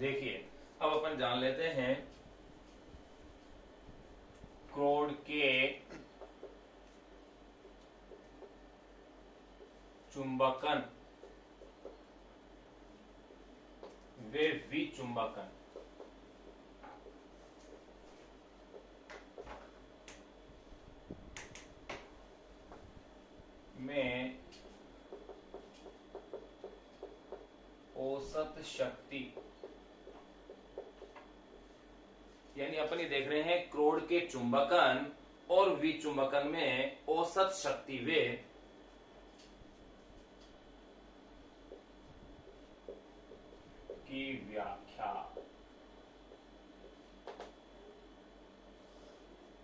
देखिए, अब अपन जान लेते हैं क्रोड के चुंबकन वे विचुंबकन। में औसत शक्ति, यानी अपन ये देख रहे हैं क्रोड के चुंबकन और विचुंबकन में औसत शक्ति वे की व्याख्या।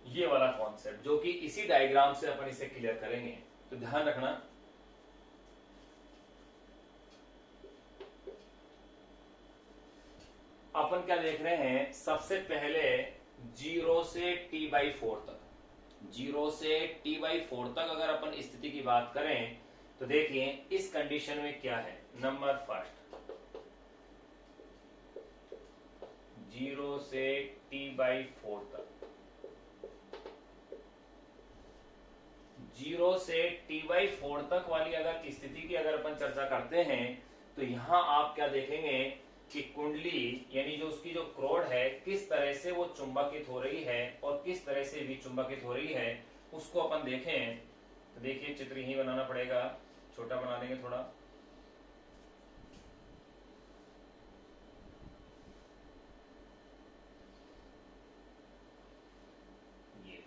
ये वाला कॉन्सेप्ट जो कि इसी डायग्राम से अपन इसे क्लियर करेंगे, तो ध्यान रखना। अपन क्या देख रहे हैं, सबसे पहले 0 से t/4 तक, 0 से t/4 तक अगर अपन स्थिति की बात करें तो देखिए इस कंडीशन में क्या है। नंबर फर्स्ट, 0 से t/4 तक, 0 से t/4 तक वाली अगर स्थिति की अगर अपन चर्चा करते हैं तो यहां आप क्या देखेंगे कि कुंडली यानी जो उसकी जो क्रोड है किस तरह से वो चुंबकित हो रही है और किस तरह से विचुंबकित हो रही है, उसको अपन देखें तो देखिए चित्र ही बनाना पड़ेगा, छोटा बना देंगे थोड़ा। ये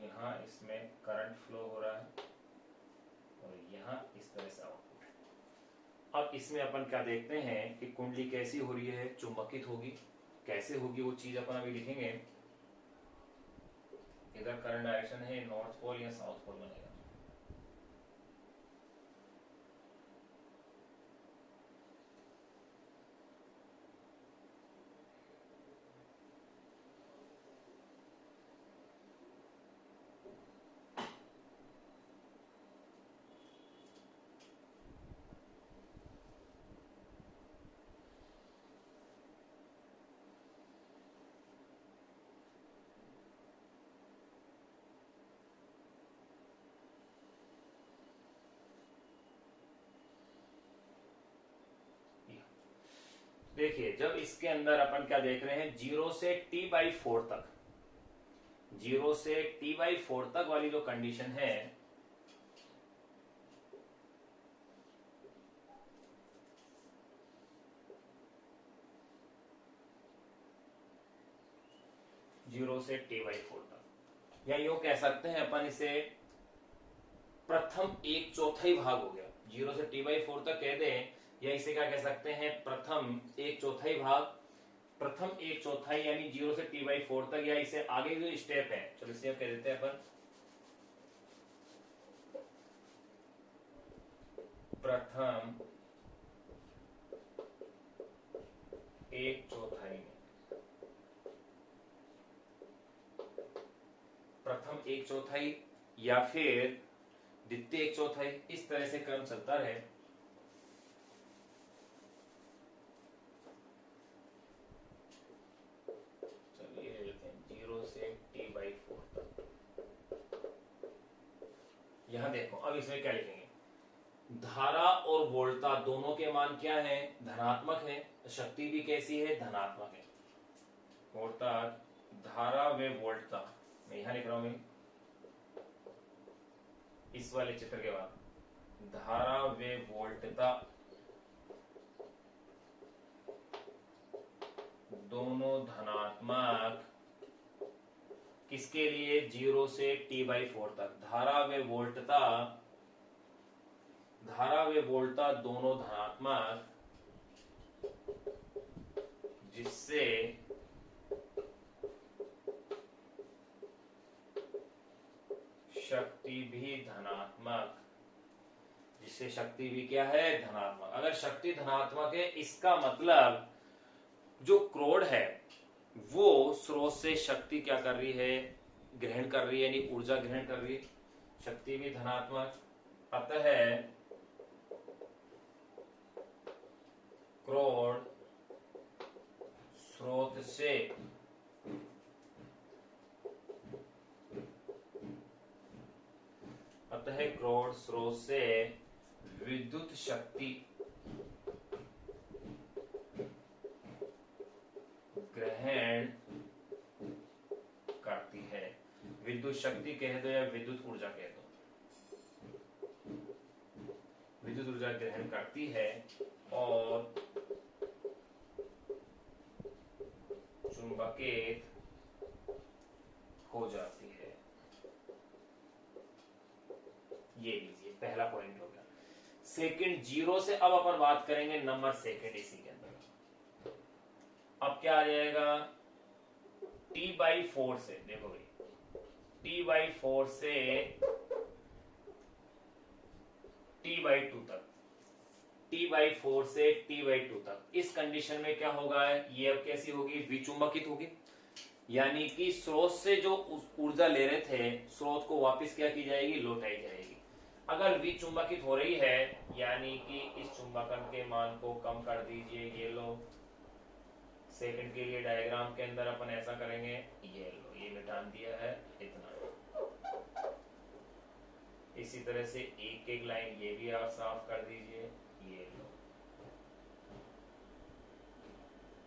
यहाँ इसमें करंट फ्लो हो रहा है और यहाँ इस तरह से आउटपुट है। अब इसमें अपन क्या देखते हैं कि कुंडली कैसी हो रही है, चुंबकित होगी। कैसे होगी वो चीज अपन अभी लिखेंगे। इधर करंट डायरेक्शन है, नॉर्थ पोल या साउथ पोल बनेगा। देखिए जब इसके अंदर अपन क्या देख रहे हैं, 0 से t/4 तक, 0 से t/4 तक वाली जो कंडीशन है, जीरो से t/4 तक, या यूं कह सकते हैं अपन इसे प्रथम 1/4 भाग हो गया। 0 से t/4 तक कह दें, या इसे क्या कह सकते हैं, प्रथम 1/4 भाग। प्रथम 1/4 यानी 0 से t/4 तक, या इसे आगे जो स्टेप है, चलो इसे कह देते हैं अपन प्रथम 1/4 में, प्रथम 1/4 या फिर द्वितीय 1/4, इस तरह से क्रम चलता रहे। चलिए लेते हैं 0 से t/4 तक। यहां देखो, अब इसमें क्या लिखेंगे, धारा और वोल्टता दोनों के मान क्या है, धनात्मक है। शक्ति भी कैसी है, धनात्मक है। अर्थात धारा व वोल्टता, मैं यहां लिख रहा हूं इस वाले चित्र के बाद, धारा व वोल्टता दोनों धनात्मक किसके लिए? 0 से T/4 तक। धारा व वोल्टता दोनों धनात्मक, जिससे शक्ति भी धनात्मक, क्या है? धनात्मक। अगर शक्ति धनात्मक है, इसका मतलब जो क्रोड है वो स्रोत से शक्ति क्या कर रही है? ग्रहण कर रही है, यानी ऊर्जा ग्रहण कर रही है। शक्ति भी धनात्मक, अतः क्रोड स्रोत से विद्युत शक्ति ग्रहण करती है। विद्युत शक्ति कह दो या विद्युत ऊर्जा कह दो, विद्युत ऊर्जा ग्रहण करती है और चुंबकित हो जाती है। ये लीजिए, पहला पॉइंट हो गया। सेकंड, 0 से अब अपन बात करेंगे नंबर सेकंड इसी के अंदर। अब क्या आ जाएगा? T/4 से, देखो भाई, T/4 से T/2 तक, T/4 से T/2 तक। इस कंडीशन में क्या होगा? ये अब कैसी होगी? विचुंबकित होगी, यानी कि स्रोत से जो ऊर्जा ले रहे थे, स्रोत को वापस क्या की जाएगी? लौटाई जाएगी। अगर विचुंबकित हो रही है, यानी कि इस चुंबकन के मान को कम कर दीजिए। ये लो, सेकंड के लिए डायग्राम के अंदर अपन ऐसा करेंगे। ये लो, ये मिटा दिया है इतना। इसी तरह से एक एक लाइन ये भी आप साफ कर दीजिए। ये लो,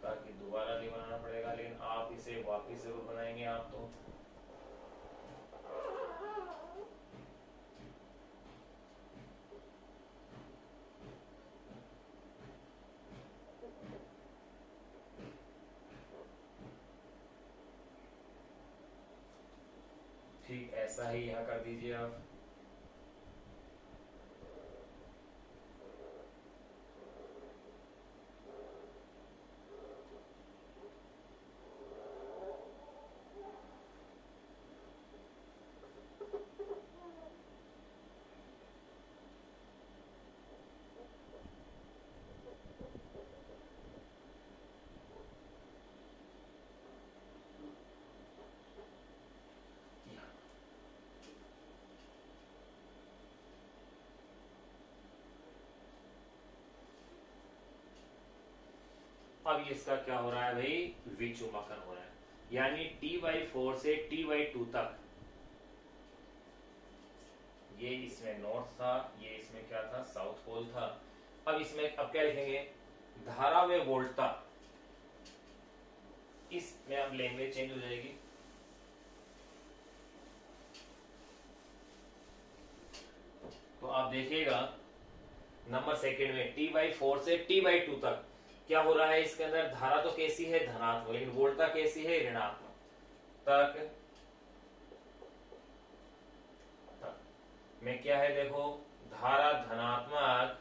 ताकि दोबारा नहीं बनाना पड़ेगा, लेकिन आप इसे वापिस जरूर बनाएंगे आप तो। ठीक ऐसा ही यहां कर दीजिए आप। अब इसका क्या हो रहा है भाई? विचुंबकन हो रहा है, यानी T/4 से T/2 तक। ये इसमें नॉर्थ था, ये इसमें क्या था? साउथ पोल था। अब इसमें अब क्या लिखेंगे? धारा व वोल्टता, इसमें अब लैंग्वेज चेंज हो जाएगी। तो आप देखिएगा नंबर सेकंड में T/4 से T/2 तक क्या हो रहा है? इसके अंदर धारा तो कैसी है? धनात्मक, लेकिन वोल्टता कैसी है? ऋणात्मक। तक में क्या है? देखो, धारा धनात्मक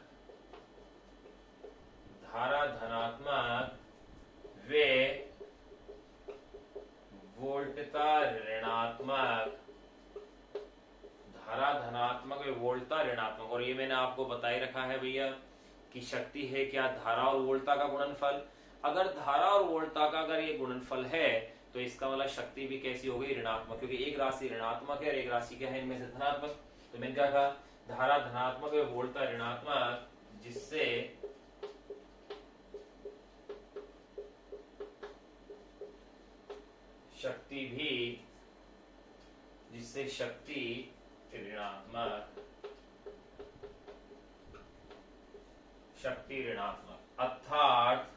वे वोल्टता ऋणात्मक, धारा धनात्मक वे वोल्टता ऋणात्मक। और ये मैंने आपको बताई रखा है भैया कि शक्ति है क्या? धारा और वोल्टता का गुणनफल। अगर धारा और वोल्टता का अगर ये गुणनफल है, तो इसका मतलब शक्ति भी कैसी हो गई? ऋणात्मक, क्योंकि एक राशि ऋणात्मक है और एक राशि क्या है इनमें से? धनात्मक। तो मैंने क्या कहा? धारा धनात्मक व वोल्टता ऋणात्मक, जिससे शक्ति ऋणात्मक, अर्थात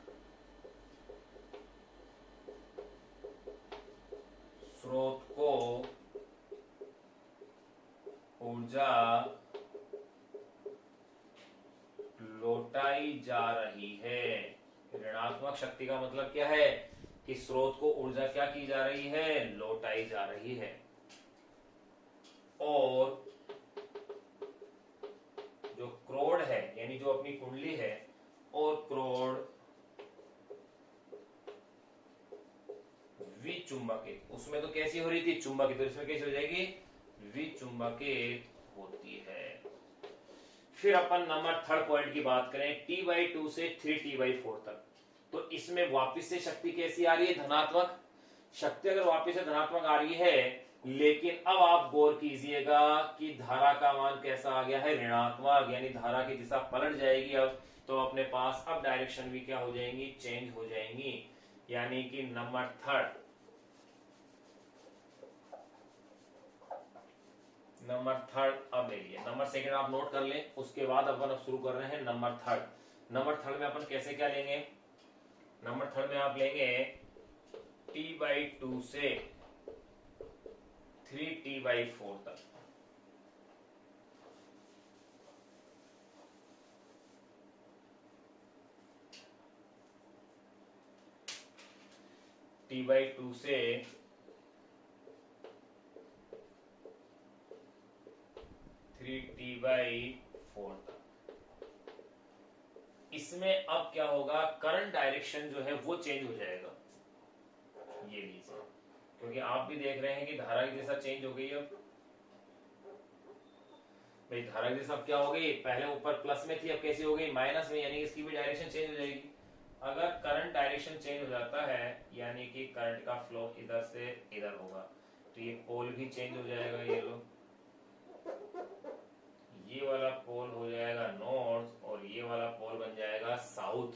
स्रोत को ऊर्जा लौटाई जा रही है। ऋणात्मक शक्ति का मतलब क्या है? कि स्रोत को ऊर्जा क्या की जा रही है, लौटाई जा रही है। और जो क्रोड है यानी जो अपनी कुंडली है, और क्रोड विचुंबकित, उसमें तो कैसी हो रही थी, चुंबकित, तो इसमें कैसी हो जाएगी, विचुंबकित होती है। फिर अपन नंबर थर्ड पॉइंट की बात करें, T/2 से 3T/4 तक, तो इसमें वापस से शक्ति कैसी आ रही है, धनात्मक शक्ति। अगर वापस से धनात्मक आ रही है, लेकिन अब आप गौर कीजिएगा कि धारा का मान कैसा आ गया है, ऋणात्मक, यानी धारा की दिशा पलट जाएगी अब। तो अपने पास अब डायरेक्शन भी क्या हो जाएंगी, चेंज हो जाएंगी। यानी कि नंबर थर्ड अब ले लिए। नंबर सेकंड आप नोट कर लें, उसके बाद अपन अब शुरू कर रहे हैं नंबर थर्ड। नंबर थर्ड में अपन कैसे क्या लेंगे, नंबर थर्ड में आप लेंगे T/2 से 3T/4 तक। T/2 से 3T/4 तक। इसमें अब क्या होगा, करंट डायरेक्शन जो है वो चेंज हो जाएगा, ये लीजिए, क्योंकि आप भी देख रहे हैं कि धारा की दिशा चेंज हो गई। अब भाई धारा की दिशा अब क्या हो गई, पहले ऊपर प्लस में थी, अब कैसी हो गई, माइनस में, यानी इसकी भी डायरेक्शन चेंज हो जाएगी। अगर करंट डायरेक्शन चेंज हो जाता है, यानी कि करंट का फ्लो इधर से इधर होगा, तो ये पोल भी चेंज हो जाएगा। ये लो, ये वाला पोल हो जाएगा नॉर्थ और ये वाला पोल बन जाएगा साउथ।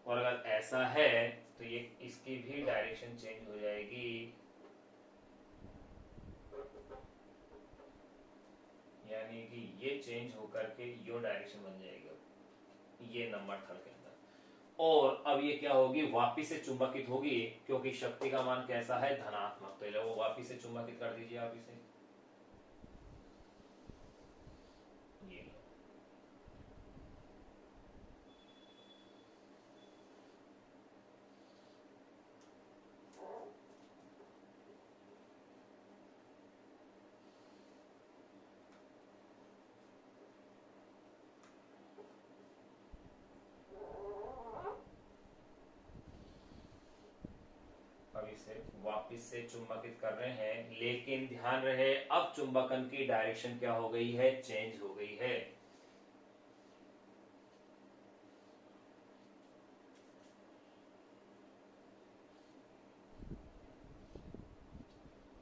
और अगर ऐसा है तो ये इसकी भी डायरेक्शन चेंज हो जाएगी, यानी कि ये चेंज होकर के यो डायरेक्शन बन जाएगा, ये नंबर थर्ड के अंदर। और अब ये क्या होगी, वापिस से चुंबकित होगी, क्योंकि शक्ति का मान कैसा है, धनात्मक, तो वो वापिस से चुंबकित कर दीजिए आप इसे। ये इसे वापस से चुंबकित कर रहे हैं, लेकिन ध्यान रहे अब चुंबकन की डायरेक्शन क्या हो गई है, चेंज हो गई है।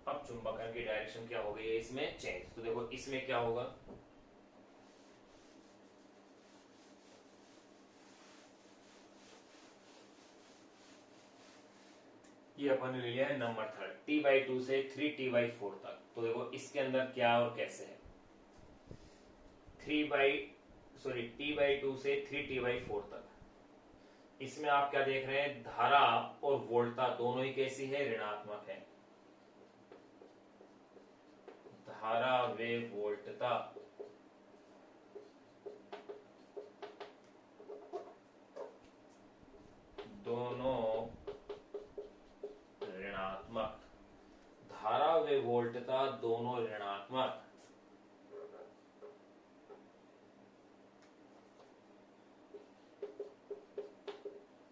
अब चुंबकन की डायरेक्शन क्या हो गई है, इसमें चेंज। तो देखो इसमें क्या होगा, ये अपन ने ले लिया है नंबर थर्ड, T/2 से 3T/4 तक। तो देखो इसके अंदर क्या और कैसे है, T/2 से 3T/4 तक। इसमें आप क्या देख रहे हैं, धारा और वोल्टता दोनों ही कैसी है, ऋणात्मक है। धारा व वोल्टता दोनों ऋणात्मक, धारा व वोल्टता दोनों ऋणात्मक।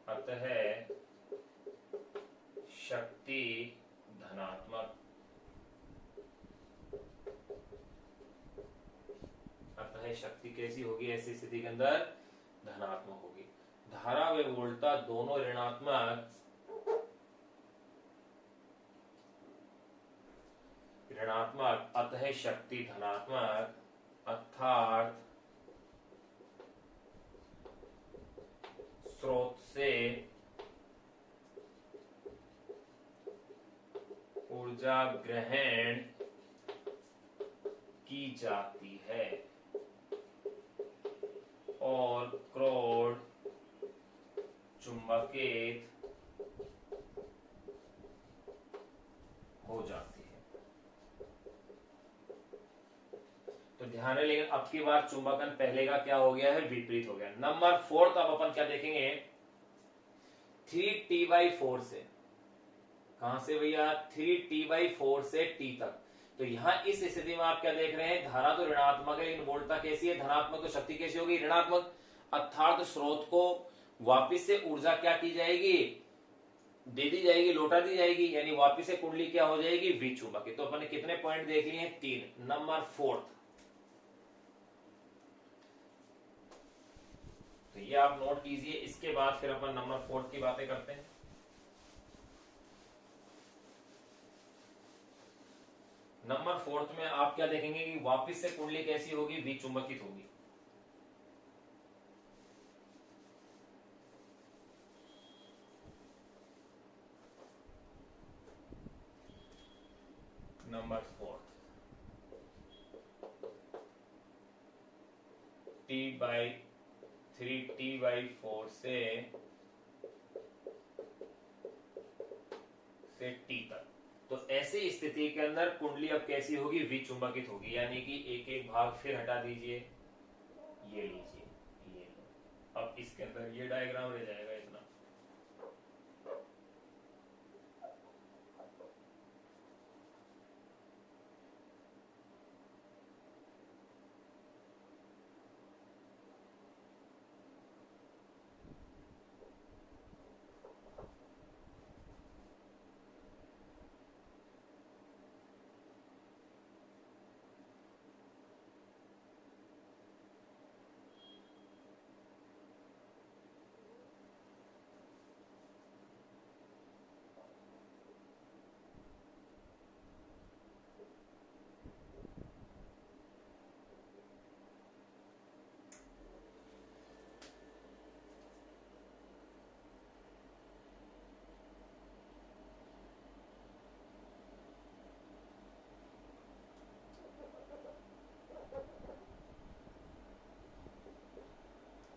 अतः शक्ति धनात्मक, अतः शक्ति कैसी होगी, ऐसी स्थिति के अंदर धनात्मक होगी। धारा व वोल्टता दोनों ऋणात्मक, अतः शक्ति धनात्मक, अर्थात स्रोत से ऊर्जा ग्रहण की जाती है और क्रोड चुंबकित हो जाती है। तो ध्यान है, लेकिन अब की बार चुंबकन पहले का क्या हो गया है, विपरीत हो गया। नंबर फोर्थ अब अपन क्या देखेंगे, 3T/4 से कहां से भैया 3T/4 से T तक। तो यहाँ इस स्थिति में आप क्या देख रहे हैं, धारा तो ऋणात्मक है लेकिन वोल्टता कैसी है, धनात्मक, तो शक्ति कैसी होगी, ऋणात्मक। अर्थात स्रोत को वापिस से ऊर्जा क्या की जाएगी, दे दी जाएगी, लौटा दी जाएगी, यानी वापिस से कुंडली क्या हो जाएगी, विचुंबकी। तो अपन ने कितने पॉइंट देख लिए हैं, 3। नंबर 4, तो ये आप नोट कीजिए। इसके बाद फिर अपन नंबर 4 की बातें करते हैं। नंबर 4 में आप क्या देखेंगे कि वापिस से कुंडली कैसी होगी, विचुंबकित होगी। नंबर 4 T/3T/4 से T तक। तो ऐसी स्थिति के अंदर कुंडली अब कैसी होगी, विचुंबकित होगी, यानी कि एक एक भाग फिर हटा दीजिए, ये लीजिए, ये लो। अब इसके अंदर ये डायग्राम रह जाएगा इतना।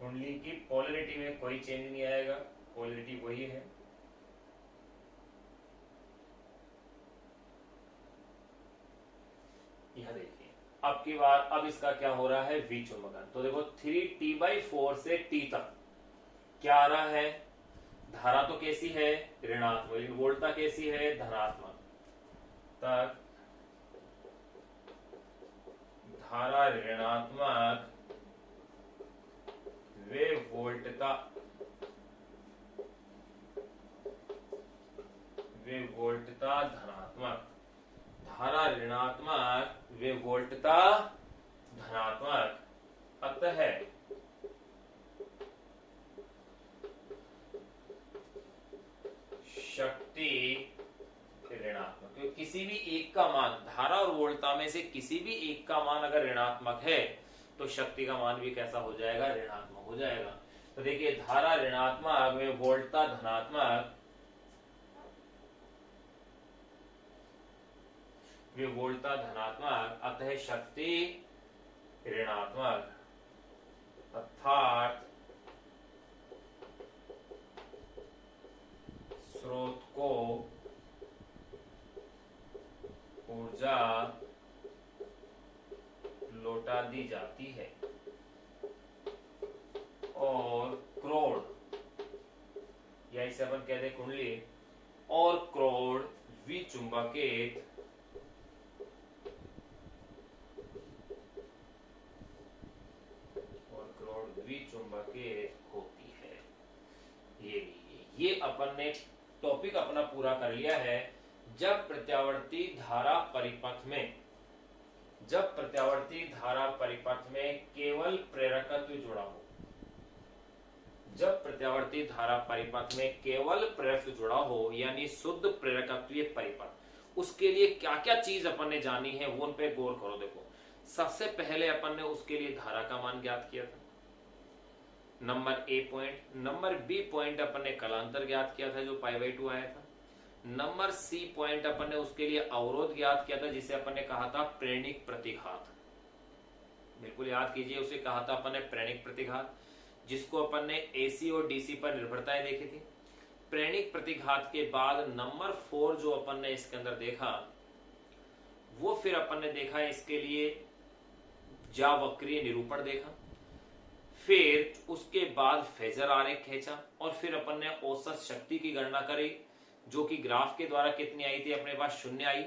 कुंडली की पोलैरिटी में कोई चेंज नहीं आएगा, पोलैरिटी वही है। यह देखिए, अब की बार, अब इसका क्या हो रहा है, विचुंबकन। तो देखो 3T/4 से T तक क्या आ रहा है, धारा तो कैसी है, ऋणात्मक, लेकिन वोल्टता कैसी है, धनात्मक। तक धारा ऋणात्मक वे वोल्टता धनात्मक, धारा ऋणात्मक वे वोल्टता धनात्मक। अतः शक्ति ऋणात्मक, क्योंकि किसी भी एक का मान, धारा और वोल्टता में से किसी भी एक का मान अगर ऋणात्मक है तो शक्ति का मान भी कैसा हो जाएगा, ऋणात्मक हो जाएगा। तो देखिए, धारा ऋणात्मक में वोल्टता धनात्मक, वे वोल्टता धनात्मक, अतः शक्ति ऋणात्मक। अर्थात स्रोत को ऊर्जा लौटा दी जाती है और क्रोड, या इसे अपन कहते हैं कुंडली, और क्रोड विचुंबकित होती है। ये अपन ने टॉपिक अपना पूरा कर लिया है। जब प्रत्यावर्ती धारा परिपथ में केवल प्रेरकत्व जुड़ा हो, जब प्रत्यावर्ती धारा परिपथ में केवल प्रेरकत्व जुड़ा हो, यानी शुद्ध प्रेरकत्वीय परिपथ, उसके लिए क्या क्या चीज अपन ने जानी है वो उन पे गौर करो। देखो, सबसे पहले अपन ने उसके लिए धारा का मान ज्ञात किया था, number A point. Number B point अपन ने कलांतर ज्ञात किया था जो π/2 आया था। नंबर सी पॉइंट अपन ने उसके लिए अवरोध ज्ञात किया था जिसे अपन ने कहा था प्रेरणिक प्रतिघात। बिल्कुल याद कीजिए, उसे कहा था अपन ने प्रेरणिक प्रतिघात, जिसको अपन ने एसी और डीसी पर निर्भरताएं देखी थी। प्रेरणिक प्रतिघात के बाद नंबर 4 जो अपन ने इसके अंदर देखा, वो फिर अपन ने देखा इसके लिए जावक्रीय निरूपण देखा, फिर उसके बाद फेजर आरेख खींचा, और फिर अपन ने औसत शक्ति की गणना करी, जो कि ग्राफ के द्वारा कितनी आई थी, अपने पास 0 आई।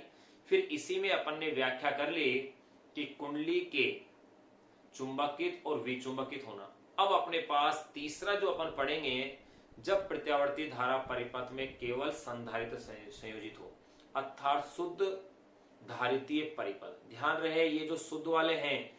फिर इसी में अपन ने व्याख्या कर ली कि कुंडली के चुंबकित और विचुंबकित होना। अब अपने पास तीसरा जो अपन पढ़ेंगे, जब प्रत्यावर्ती धारा परिपथ में केवल संधारित्र संयोजित हो, अर्थात शुद्ध धारितीय परिपथ। ध्यान रहे ये जो शुद्ध वाले हैं,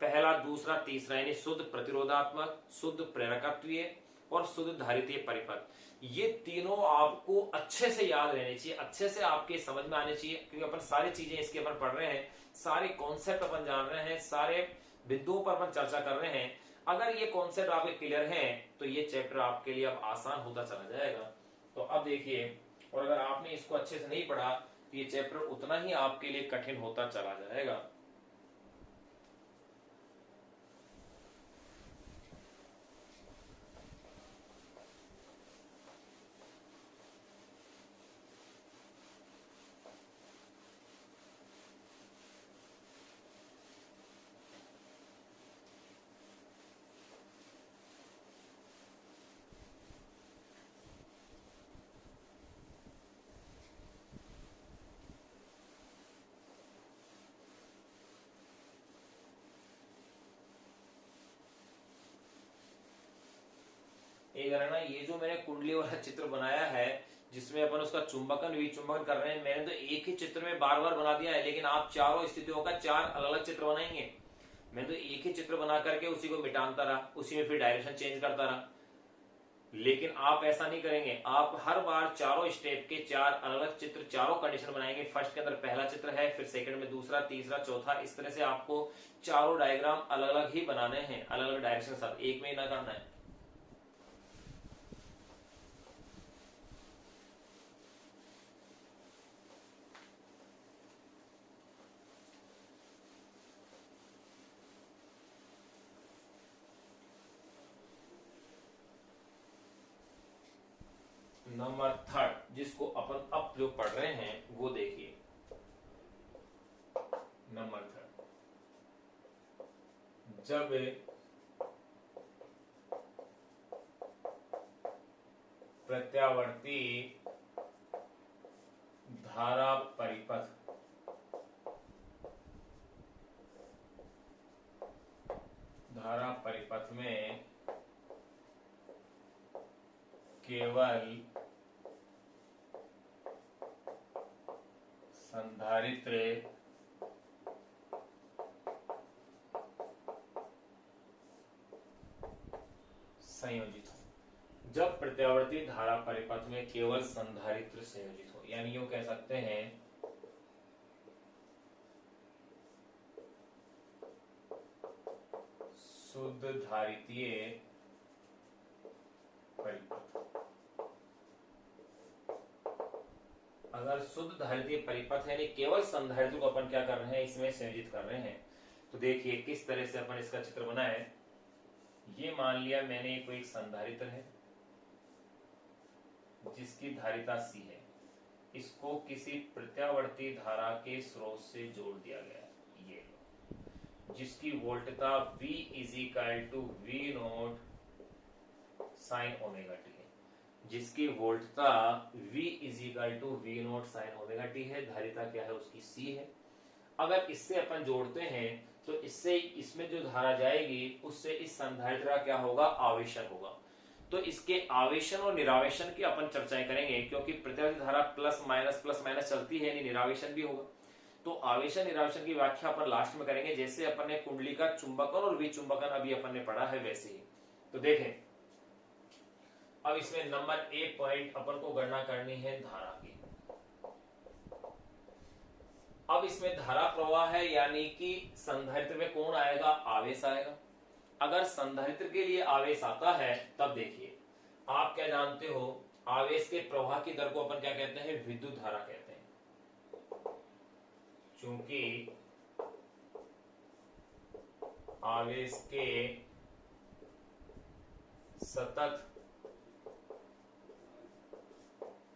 पहला, दूसरा, तीसरा, यानी शुद्ध प्रतिरोधात्मक, शुद्ध प्रेरकत्वीय और शुद्ध धारितीय परिपथ, ये तीनों आपको अच्छे से याद रहने चाहिए, अच्छे से आपके समझ में आने चाहिए, क्योंकि अपन सारी चीजें इसके अपन पढ़ रहे हैं, सारे कॉन्सेप्ट अपन जान रहे हैं, सारे बिंदुओं पर अपन चर्चा कर रहे हैं। अगर ये कॉन्सेप्ट आपके क्लियर हैं तो ये चैप्टर आपके लिए अब आसान होता चला जाएगा। तो अब देखिए, और अगर आपने इसको अच्छे से नहीं पढ़ा तो ये चैप्टर उतना ही आपके लिए कठिन होता चला जाएगा। एक है ना, ये जो मैंने कुंडली वाला चित्र बनाया है, जिसमें अपन उसका चुंबकन विचुंबकन कर रहे हैं, मैंने तो एक ही चित्र में बार बार बना दिया है, लेकिन आप चारों स्थितियों का 4 अलग अलग चित्र बनाएंगे। मैं तो एक ही चित्र बना करके उसी को मिटाता रहा, उसी में फिर डायरेक्शन चेंज करता रहा। लेकिन आप ऐसा नहीं करेंगे, आप हर बार चारों स्टेप के 4 अलग अलग चित्र, चारों कंडीशन बनाएंगे। फर्स्ट के अंदर पहला चित्र है, फिर सेकंड में दूसरा, तीसरा, चौथा, इस तरह से आपको चारों डायग्राम अलग अलग ही बनाने हैं, अलग अलग डायरेक्शन के साथ, एक में ही ना करना है। नंबर 3 जिसको अपन अब जो पढ़ रहे हैं वो देखिए। नंबर 3, जब प्रत्यावर्ती धारा परिपथ में केवल संधारित्र संयोजित हो। जब प्रत्यावर्ती धारा परिपथ में केवल संधारित्र संयोजित हो, यानी यूं कह सकते हैं शुद्ध धारितीय परिपथ। अगर शुद्ध धारितीय परिपथ है, नहीं केवल संधारित्र को अपन क्या कर रहे हैं, इसमें संयोजित कर रहे हैं, तो देखिए किस तरह से अपन इसका चित्र बनाए। ये मान लिया मैंने कोई एक संधारित्र है जिसकी धारिता C है, इसको किसी प्रत्यावर्ती धारा के स्रोत से जोड़ दिया गया, ये जिसकी वोल्टता V = V0 sin omega t है, जिसकी वोल्टता V = V0 sin omega t है। धारिता क्या है, उसकी C है। अगर इससे अपन जोड़ते हैं तो इससे इसमें जो धारा जाएगी उससे इस संधारित्र का क्या होगा, आवेशन होगा। तो इसके आवेशन और निरावेशन की अपन चर्चाएं करेंगे, क्योंकि प्रत्यावर्ती धारा प्लस माइनस चलती है, यानी निरावेशन भी होगा। तो आवेशन निरावेशन की व्याख्या अपन लास्ट में करेंगे, जैसे अपन ने कुंडली का चुंबकन और विचुंबकन अभी अपन ने पढ़ा है वैसे ही। तो देखें, अब इसमें नंबर 1 पॉइंट अपन को गणना करनी है धारा की। अब इसमें धारा प्रवाह है, यानी कि संधारित्र में कौन आएगा, आवेश आएगा। अगर संधारित्र के लिए आवेश आता है तब देखिए, आप क्या जानते हो, आवेश के प्रवाह की दर को अपन क्या कहते हैं, विद्युत धारा कहते हैं। चूंकि आवेश के सतत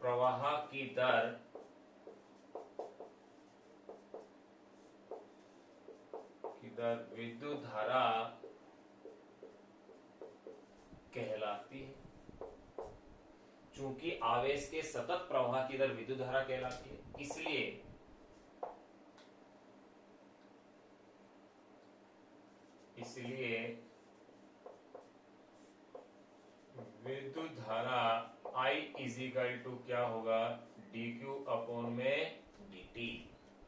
प्रवाह की दर विद्युत धारा कहलाती है। चूंकि आवेश के सतत प्रवाह की दर विद्युत धारा कहलाती है, इसलिए विद्युत धारा I इजिकल टू क्या होगा, dq अपॉन में dt।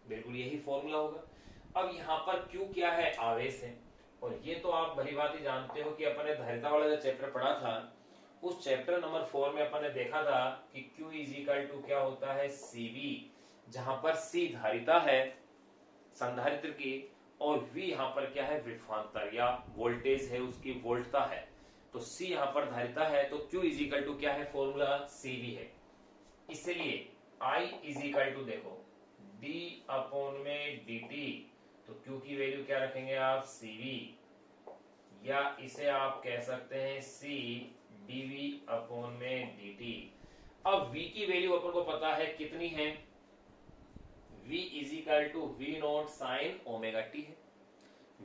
बिल्कुल यही फॉर्मूला होगा। अब यहाँ पर Q क्या है, आवेश है। और ये तो आप भली बात ही जानते हो कि अपन ने धारिता वाला जो चैप्टर पढ़ा था, उस चैप्टर नंबर 4 में अपन ने देखा था कि Q इजिकल टू क्या होता है, CV, जहां पर C धारिता है संधारित्र की, और V यहाँ पर क्या है, विभवांतर या वोल्टेज है, उसकी वोल्टता है। तो C यहाँ पर धारिता है, तो Q इजिकल टू क्या है, फॉर्मूला CV है। इसलिए I इजिकल टू देखो d अपॉन में dt, तो Q की वैल्यू क्या रखेंगे आप, CV, या इसे आप कह सकते हैं C dV अपॉन में dt। अब V की वैल्यू अपन को पता है कितनी है, V is equal to V nought sine omega T है।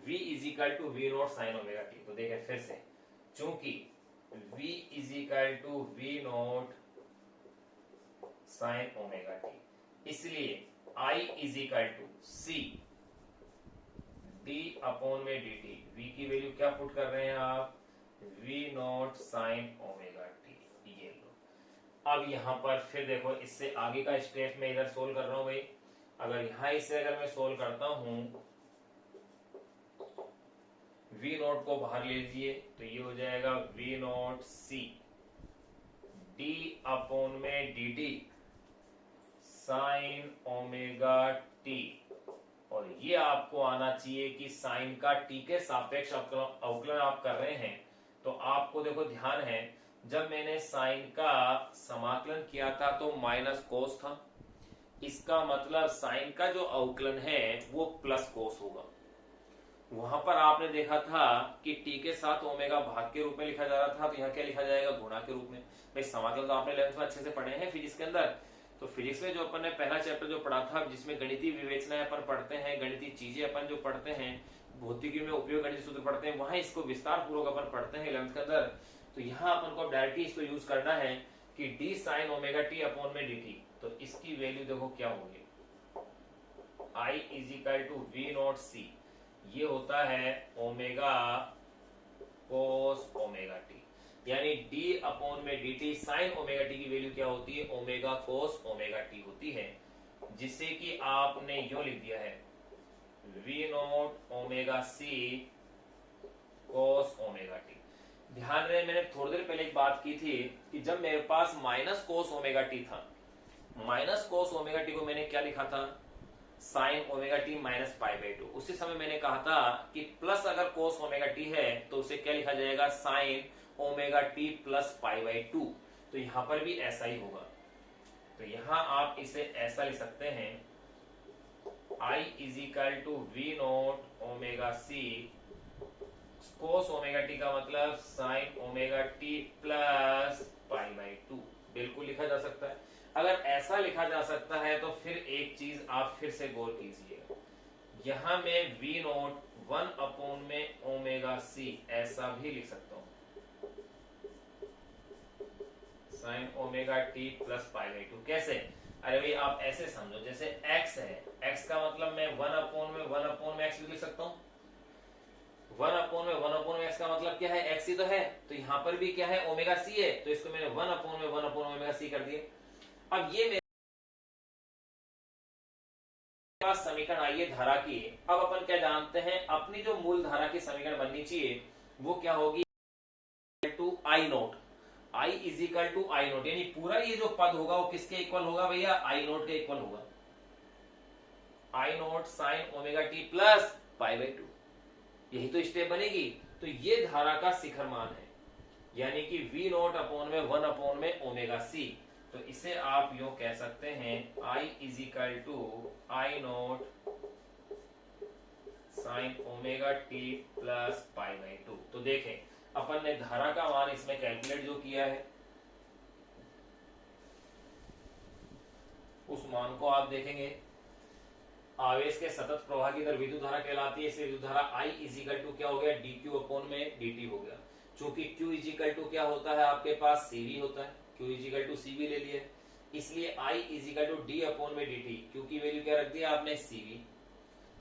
V is equal to V nought sine omega T. तो देखें फिर से, चूंकि V is equal to V nought sine omega T, इसलिए I is equal to C d upon में dt। V की value क्या पुट कर रहे हैं आप, V nought sine omega T, ये लो। अब यहां पर फिर देखो, इससे आगे का स्टेप में इधर सोल्व कर रहा हूं भाई। अगर यहां इसे अगर मैं सोल्व करता हूं, V नॉट को बाहर ले लीजिए, तो ये हो जाएगा V nought C d upon में dt साइन ओमेगा टी। और ये आपको आना चाहिए कि साइन का टी के सापेक्ष अवकलन आप कर रहे हैं, तो आपको देखो ध्यान है, जब मैंने साइन का समाकलन किया था तो माइनस कोस था, इसका मतलब साइन का जो अवकलन है वो प्लस कोस होगा। वहां पर आपने देखा था कि टी के साथ ओमेगा भाग के रूप में लिखा जा रहा था, तो यहाँ क्या लिखा जाएगा, गुणा के रूप में। भाई समाकलन तो आपने 11th में अच्छे से पढ़े हैं फिजिक्स के अंदर। तो फिजिक्स में जो अपन ने पहला चैप्टर जो पढ़ा था, जिसमें गणितीय विवेचनाएं अपन पढ़ते हैं, गणितीय चीजें अपन जो पढ़ते हैं, भौतिकी में उपयोग गणित सूत्र पढ़ते हैं, वहां इसको विस्तार पूर्वक अपन पढ़ते हैं 11th के अंदर। तो यहाँ अपन को डायरेक्टली इसको यूज करना है कि D sine omega T upon में dt। तो इसकी वैल्यू देखो क्या होगी, I is equal to V nought C, ये होता है ओमेगा कोस ओमेगा टी, यानी d अपॉन में dt साइन ओमेगा टी की वैल्यू क्या होती है, ओमेगा कोस ओमेगा टी होती है, जिसे कि आपने यूं लिख दिया है V nought omega C cos omega T. ध्यान रहे, मैंने थोड़ी देर पहले एक बात की थी कि जब मेरे पास माइनस कोस ओमेगा टी था, माइनस कोस ओमेगा टी को मैंने क्या लिखा था, sign omega T minus pi by to. उसी समय मैंने कहा था कि प्लस अगर कोस ओमेगा टी है तो उसे क्या लिखा जाएगा, sign omega T plus pi by two. तो यहां पर भी ऐसा ही होगा। तो यहां आप इसे ऐसा लिख सकते हैं, I is equal to V nought omega C cos omega T का मतलब sine omega T plus pi by two. बिल्कुल लिखा जा सकता है। अगर ऐसा लिखा जा सकता है तो फिर एक चीज आप फिर से गौर कीजिए, यहां मैं V नॉट 1 अपॉन में ओमेगा C ऐसा भी लिख सकता हूं, sign omega T plus pi by to. कैसे, अरे भाई आप ऐसे समझो, जैसे x है, x का मतलब मैं 1 अपॉन में x भी लिख सकता हूं। 1 अपॉन में x का मतलब क्या है, x ही तो है। तो यहां पर भी क्या है, ओमेगा c है, तो इसको मैंने 1 अपॉन ओमेगा c कर दिया। अब ये मेरे पास समीकरण आई है धारा की। अब अपन क्या जानते हैं, अपनी जो मूल धारा की समीकरण बननी चाहिए वो क्या होगी, to I nought, I is equal to I nought, यानी पूरा ये जो पद होगा वो किसके इक्वल होगा भैया, आई नोट के इक्वल होगा, I note sine omega T plus pi by two. यही तो स्टेप बनेगी। तो ये धारा का शिखर मान है, यानी कि V नोट अपॉन में 1 अपॉन में ओमेगा C। तो इसे आप यूं कह सकते हैं, I is equal to I note sine omega T plus pi by two. तो देखें, अपन ने धारा का मान इसमें कैलकुलेट जो किया है, उस मान को आप देखेंगे, आवेश के सतत प्रवाह की दर विद्युत धारा कहलाती है, इसलिए विद्युत धारा I इजिकल टू क्या हो गया, dq अपॉन में dt हो गया। चूंकि q इजिकल टू क्या होता है, आपके पास CV होता है, q Q is equal to C भी ले लिया, इसलिए I is equal to D upon में डी टी। क्यू की वैल्यू क्या रख दिया आपने सी वी,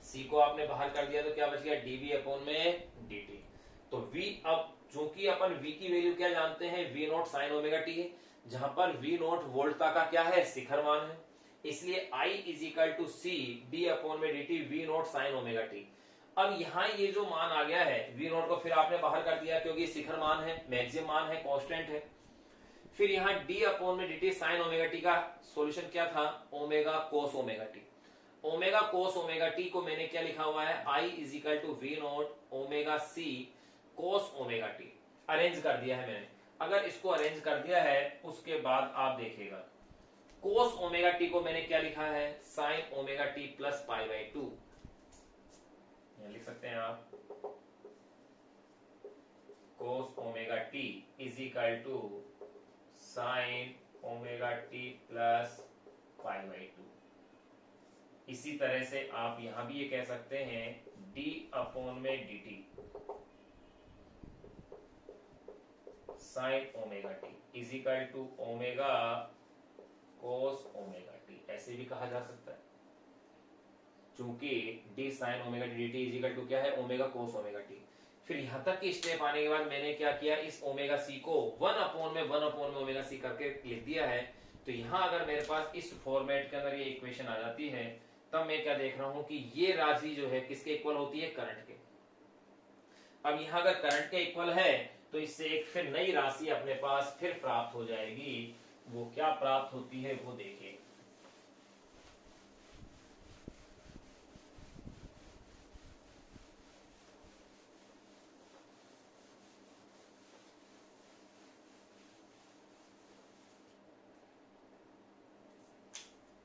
सी को आपने बाहर कर दिया तो क्या बच गया डी वी अपॉन में डी टी। तो V अब चूंकि अपन V की वैल्यू क्या जानते हैं V nought sine omega T है, जहां पर V नॉट वोल्टता का क्या है शिखर मान है, इसलिए I is equal to C D upon में D T V naught sine omega T. अब यहाँ ये जो मान आ गया है V नॉट को फिर आपने बाहर कर दिया क्योंकि शिखर मान है, मैक्सिमम मान है, कांस्टेंट है। फिर यहाँ d अपॉन में dt साइन ओमेगा टी का सॉल्यूशन क्या था omega cos omega T. Omega cos omega T को मैंने क्या लिखा हुआ है I is equal to V nought omega C cos omega T. Arrange कर दिया है मैंने। अगर इसको अरेंज कर दिया है उसके बाद आप देखिएगा कोस ओमेगा टी को मैंने क्या लिखा है sine omega T plus pi by two, लिख सकते हैं आप cos omega T is equal to sine omega T plus pi by two. इसी तरह से आप यहां भी ये कह सकते हैं d अपॉन में dt sine omega T is equal to omega cos omega T, ऐसे भी कहा जा सकता है चूंकि d sine omega T dt is equal to क्या है ओमेगा कोस ओमेगा टी। फिर यहां तक की स्टेप आने के बाद मैंने क्या किया इस ओमेगा सी को 1 अपॉन में ओमेगा सी करके लिख दिया है। तो यहां अगर मेरे पास इस फॉर्मेट के अंदर ये इक्वेशन आ जाती है तब मैं क्या देख रहा हूं कि ये राशि जो है किसके इक्वल होती है करंट के। अब यहां अगर करंट के इक्वल है तो इससे एक फिर नई राशि अपने पास फिर प्राप्त हो जाएगी। वो क्या प्राप्त होती है वो देखिए।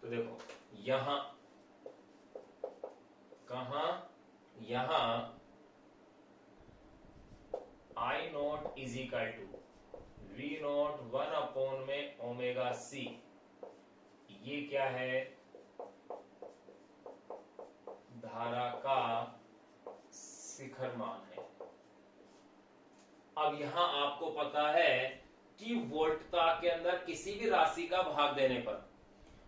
तो देखो यहां कहा यहां I naught is equal to V naught 1 upon में ओमेगा सी, ये क्या है धारा का शिखर मान है। अब यहां आपको पता है कि वोल्टता के अंदर किसी भी राशि का भाग देने पर,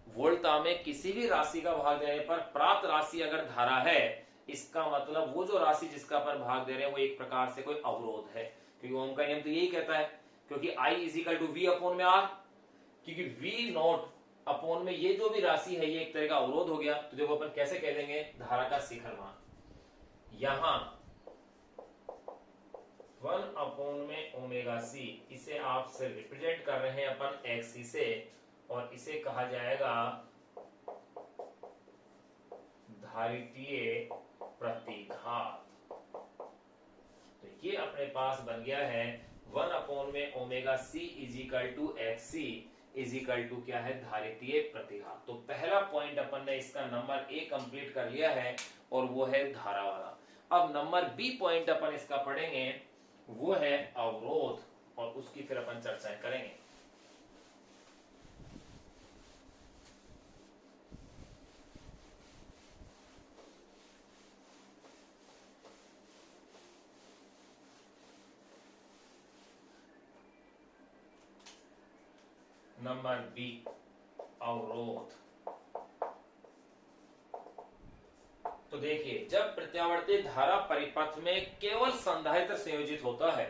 वोल्टता में किसी भी राशि का भाग देने पर प्राप्त राशि अगर धारा है, इसका मतलब वो जो राशि जिसका पर भाग दे रहे हैं वो एक प्रकार से कोई अवरोध है, क्योंकि ओम का नियम तो यही कहता है। क्योंकि I is equal to V upon में आर, क्योंकि वी नॉट अपॉन में ये जो भी राशि है ये एक तरह का अवरोध हो गया। तो देखो अपन कैसे कह देंगे धारा का शिखर मान, यहां 1 अपॉन में ओमेगा सी, इसे आप से रिप्रेजेंट कर रहे हैं अपन एक्सी से, और इसे कहा जाएगा धारितीय प्रतिघात। तो ये अपने पास बन गया है 1 अपॉन में omega C is equal to X C is equal to क्या है धारितीय प्रतिघात। तो पहला पॉइंट अपन ने इसका नंबर ए कंप्लीट कर लिया है और वो है धारा वाला। अब नंबर बी पॉइंट अपन इसका पढ़ेंगे, वो है अवरोध, और उसकी फिर अपन चर्चाएं करेंगे। नंबर बी अवरोध। तो देखिए जब प्रत्यावर्ती धारा परिपथ में केवल संधारित्र संयोजित होता है,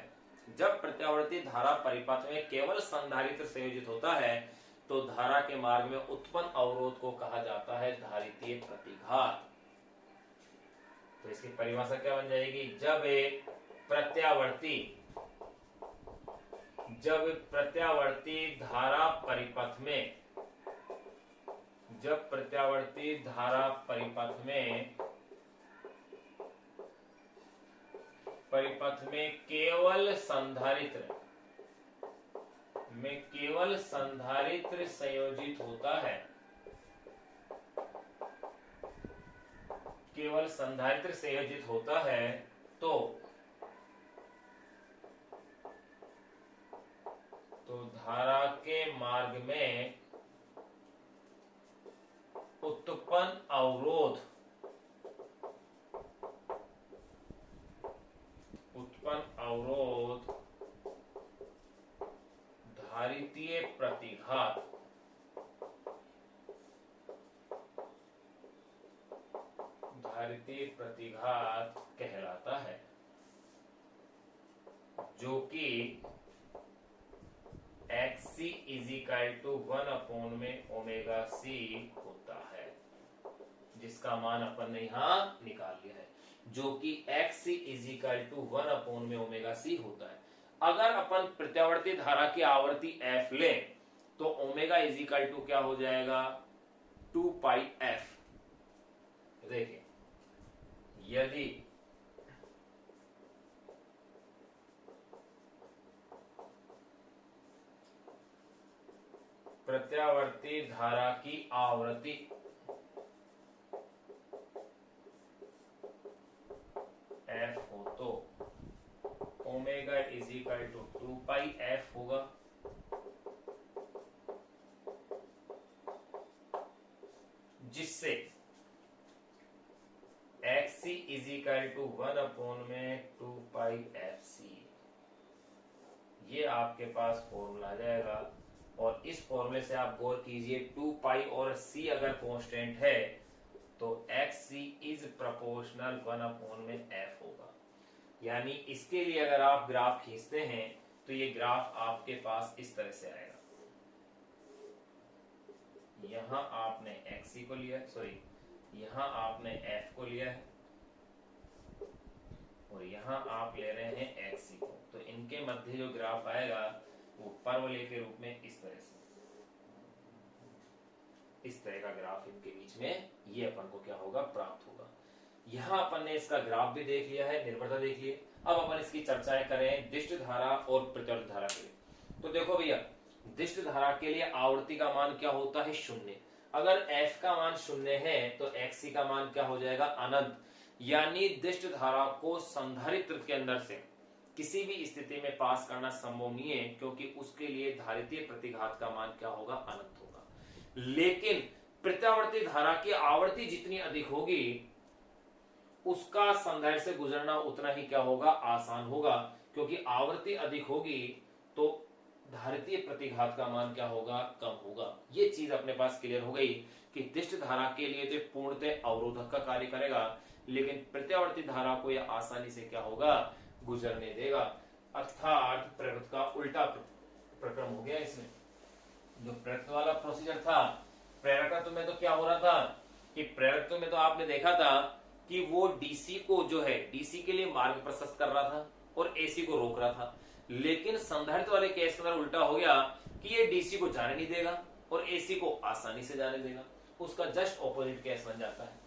जब प्रत्यावर्ती धारा परिपथ में केवल संधारित्र संयोजित होता है तो धारा के मार्ग में उत्पन्न अवरोध को कहा जाता है धारितीय प्रतिघात। तो इसकी परिभाषा क्या बन जाएगी, जब प्रत्यावर्ती धारा परिपथ में, जब प्रत्यावर्ती धारा परिपथ में केवल संधारित्र संयोजित होता है, केवल संधारित्र संयोजित होता है तो धारा के मार्ग में उत्पन्न अवरोध धारितीय प्रतिघात प्रतिघात कहलाता है, जो कि XC इज इक्वल टू 1 में ओमेगा सी होता है, जिसका मान अपन ने यहां निकाल लिया है, जो कि XC इज इक्वल टू 1 में ओमेगा सी होता है। अगर अपन प्रत्यावर्ती धारा की आवर्ती F लें तो ओमेगा इज इक्वल टू क्या हो जाएगा, 2 पाई एफ। देखिए, यदि प्रत्यावर्ती धारा की आवृत्ति F हो तो omega is equal to 2 pi F होगा, जिससे XC इज इक्वल टू 1 में 2 पाई एफ सी, ये आपके पास फॉर्मूला आ जाएगा। और इस फॉर्मूले से आप गौर कीजिए, 2 पाई और C अगर कांस्टेंट है तो XC इज प्रोपोर्शनल 1 में F होगा। यानी इसके लिए अगर आप ग्राफ खींचते हैं तो ये ग्राफ आपके पास इस तरह से आएगा। यहां आपने XC को लिया, सॉरी यहां आपने F को लिया है और यहां आप ले रहे हैं XC को, तो इनके मध्य जो ग्राफ आएगा वो परवलय के रूप में इस तरह से, इस तरह का ग्राफ इनके बीच में ये अपन को क्या होगा, प्राप्त होगा। यहां अपन ने इसका ग्राफ भी देख लिया है, निर्भरता देख ली। अब अपन इसकी चर्चाएं करें दिष्ट धारा और प्रत्यावर्ती धारा के लिए। तो देखो भैया, दिष्ट धारा के लिए आवर्ती का मान क्या होता है, 0। अगर F का मान 0 है तो XC का मान क्या हो जाएगा, अनंत। यानी दिष्ट धारा को संधारित्र के अंदर से किसी भी स्थिति में पास करना संभव नहीं है, क्योंकि उसके लिए धारितीय प्रतिघात का मान क्या होगा, अनंत होगा। लेकिन प्रत्यावर्ती धारा की आवर्ती जितनी अधिक होगी उसका संधारित्र से गुजरना उतना ही क्या होगा, आसान होगा, क्योंकि आवर्ती अधिक होगी तो धारितीय प्रतिघात का मान क्या होगा, कम होगा। ये चीज अपने पास क्लियर हो गई कि दिष्ट धारा के लिए तो पूर्णतः अवरोधक का कार्य करेगा, लेकिन प्रत्यावर्ती धारा को यह आसानी से क्या होगा, गुजरने देगा। अर्थात प्रकृति का उल्टा प्रक्रम हो गया इसमें। जो प्रकृति वाला प्रोसीजर था, प्रेरकत्व में तो क्या हो रहा था कि प्रेरकत्व में तो आपने देखा था कि वो डीसी को जो है, डीसी के लिए मार्ग प्रशस्त कर रहा था और एसी को रोक रहा था। लेकिन संधारित्र वाले केस के अंदर उल्टा हो गया कि ये डीसी को जाने नहीं देगा और एसी को आसानी से जाने देगा। उसका जस्ट ऑपोजिट केस बन जाता है।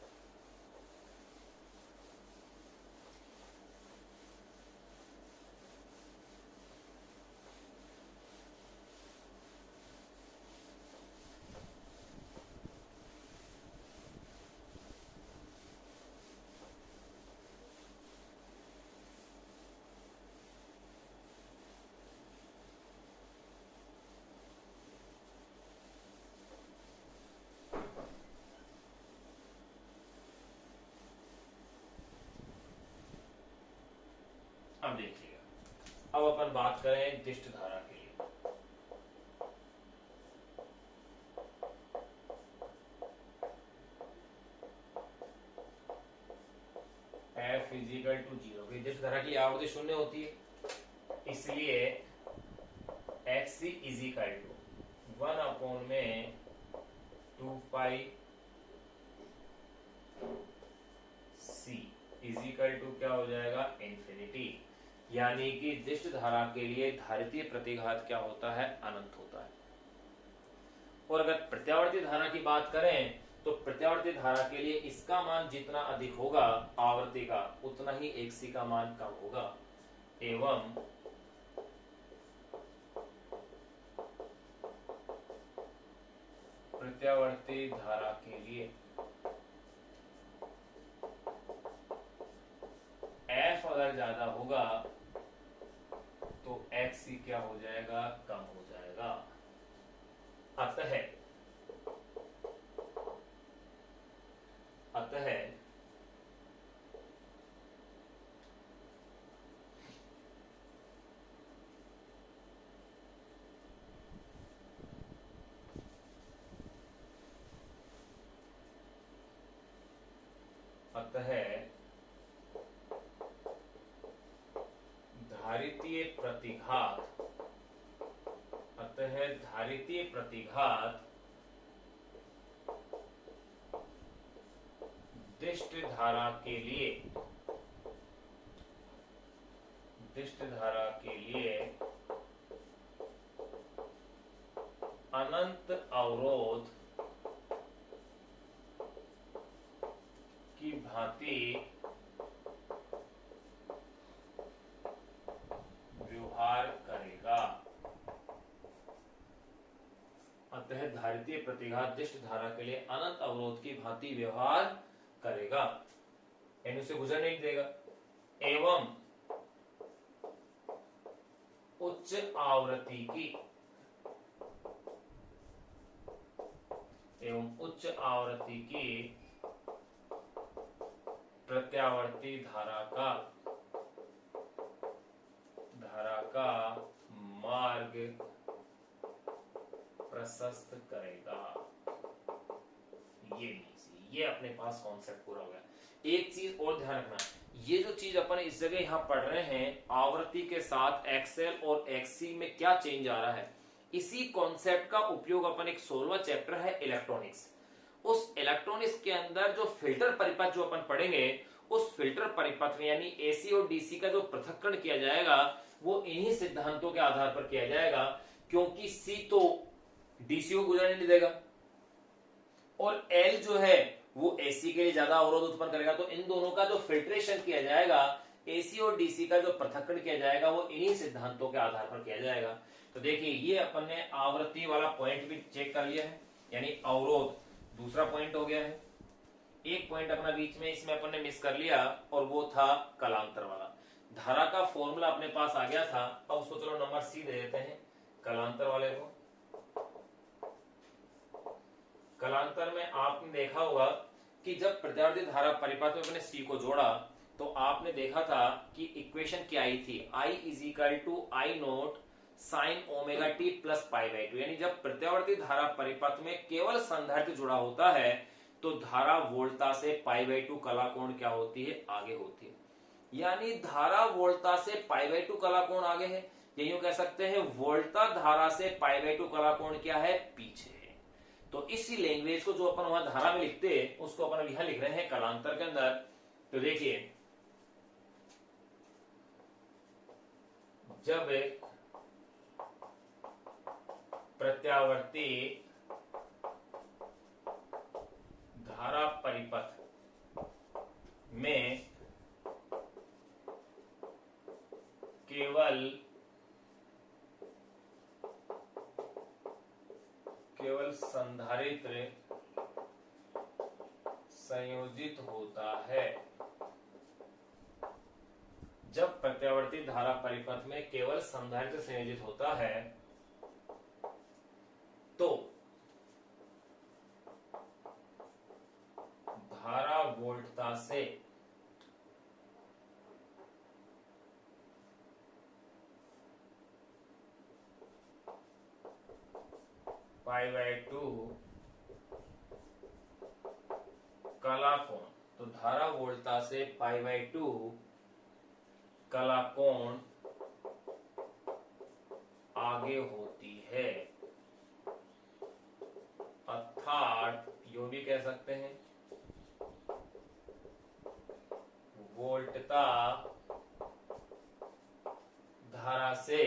अब देखिएगा, अब अपन बात करें दिष्ट धारा के लिए। F इजिकल टू 0, दिष्ट धारा की आवृत्ति 0 होती है, इसलिए XC इजिकल टू 1 में 2 पाई C इजिकल टू क्या हो जाएगा, इंफिनिटी। यानी कि दिष्ट धारा के लिए धारितीय प्रतिघात क्या होता है, अनंत होता है। और अगर प्रत्यावर्ती धारा की बात करें तो प्रत्यावर्ती धारा के लिए इसका मान जितना अधिक होगा आवर्ती का, उतना ही XC का मान कम होगा। एवं प्रत्यावर्ती धारा के लिए F अगर ज्यादा होगा तो XC क्या हो जाएगा, कम हो जाएगा। अतः प्रतिघात, अतः धारितीय प्रतिघात दिष्ट धारा के लिए, दिष्ट धारा के लिए अनंत अवरोध की भांति व्यवहार करेगा। अतः धारितीय प्रतिघात दिष्ट धारा के लिए अनंत अवरोध की भांति व्यवहार करेगा, यानी उसे गुजर नहीं देगा। एवं उच्च आवृत्ति की, एवं उच्च आवृत्ति की प्रत्यावर्ती धारा का मार्ग प्रशस्त करेगा। ये अपने पास कॉन्सेप्ट पूरा हो गया। एक चीज और ध्यान रखना, ये जो चीज अपन इस जगह यहां पढ़ रहे हैं, आवृत्ति के साथ एक्सएल और एक्ससी में क्या चेंज आ रहा है, इसी कॉन्सेप्ट का उपयोग अपन एक 16वां चैप्टर है इलेक्ट्रॉनिक्स, उस इलेक्ट्रॉनिक्स के अंदर जो फिल्टर परिपथ जो अपन पढ़ेंगे, उस फिल्टर परिपथ में यानी एसी और डीसी का जो पृथक्करण किया जाएगा वो इन्हीं सिद्धांतों के आधार पर किया जाएगा, क्योंकि सी तो डीसी को गुजरने नहीं देगा और एल जो है वो एसी के लिए ज्यादा अवरोध उत्पन्न करेगा। तो इन दोनों का जो फिल्ट्रेशन किया जाएगा, एसी और डीसी का जो पृथक्करण किया जाएगा, वो इन्हीं सिद्धांतों के आधार पर किया जाएगा। तो देखिए ये अपन ने आवृत्ति वाला पॉइंट भी चेक कर लिया है, यानी अवरोध दूसरा पॉइंट हो गया है। एक पॉइंट अपना बीच में इसमें अपन ने मिस कर लिया और वो था कलांतर वाला। धारा का फॉर्मूला अपने पास आ गया था, अब उसको चलो नंबर सी दे देते हैं कलांतर वाले को। कलांतर में आपने देखा होगा कि जब प्रत्यावर्ती धारा परिपथ में अपने सी को जोड़ा तो आपने देखा था कि इक्वेशन क्या आई थी, I is equal to I note sine omega T plus pi by two. यानी जब प्रत्यावर्ती धारा परिपथ में केवल संधारित्र जुड़ा होता है तो धारा वोल्टा से पाई बाई टू कला कोण क्या होती है, आगे होती है। यानी धारा वोल्टा से पाई बाई टू कला कोण आगे है, या यूं कह सकते हैं वोल्टा धारा से पाई बाई टू कला कोण क्या है, पीछे है। तो इसी लैंग्वेज को जो अपन वहां धारा में लिखते हैं उसको अपन यहां लिख रहे हैं कलांतर के अंदर। तो देखिए जब प्रत्यावर्ती धारा परिपथ में केवल संधारित्र संयोजित होता है, जब प्रत्यावर्ती धारा परिपथ में केवल संधारित्र संयोजित होता है तो धारा वोल्टता से पाई बाई टू कला कोण, तो धारा वोल्टता से पाई बाई टू कला कोण आगे होती है। अर्थात यो भी कह सकते हैं वोल्टता धारा से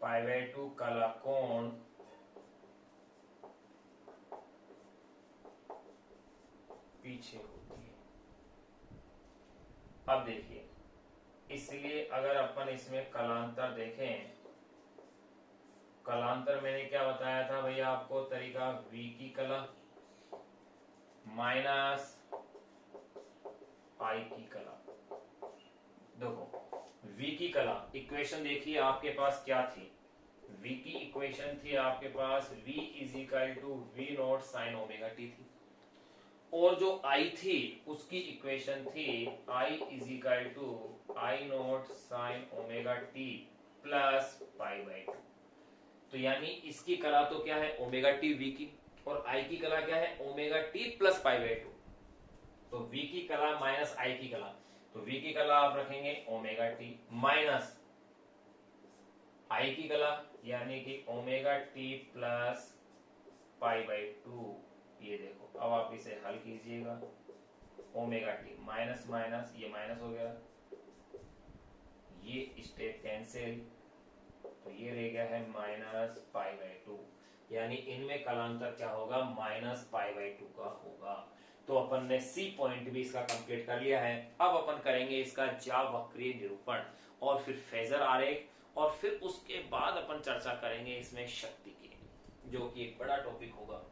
पाई बाई टू कला कोण पीछे होती है। अब देखिए, इसलिए अगर अपन इसमें कलांतर देखें, कलांतर मैंने क्या बताया था भैया आपको तरीका, V की कला माइनस I की कला। देखो V की कला इक्वेशन देखिए आपके पास क्या थी, V की इक्वेशन थी आपके पास V is equal to V nought sine omega T थी, और जो I थी उसकी इक्वेशन थी I is equal to I nought sine omega T plus pi by two. तो यानी इसकी कला तो क्या है ओमेगा टी V की, और I की कला क्या है omega T plus pi by two. तो v की कला माइनस i की कला, तो v की कला आप रखेंगे ओमेगा टी माइनस i की कला यानी कि omega T plus pi by to. ये देखो अब आप इसे हल कीजिएगा, ओमेगा टी माइनस माइनस ये माइनस हो गया, ये स्टेप कैंसिल, तो ये रह गया है माइनस पाई बाई टू, यानी इनमें कलांतर क्या होगा माइनस पाई बाई टू का होगा। तो अपन ने सी पॉइंट भी इसका कंप्लीट कर लिया है। अब अपन करेंगे इसका ज्यावक्रीय निरूपण और फिर फेजर आरेख और फिर उसके बाद अपन चर्चा करेंगे इसमें शक्ति की, जो कि एक बड़ा टॉपिक होगा।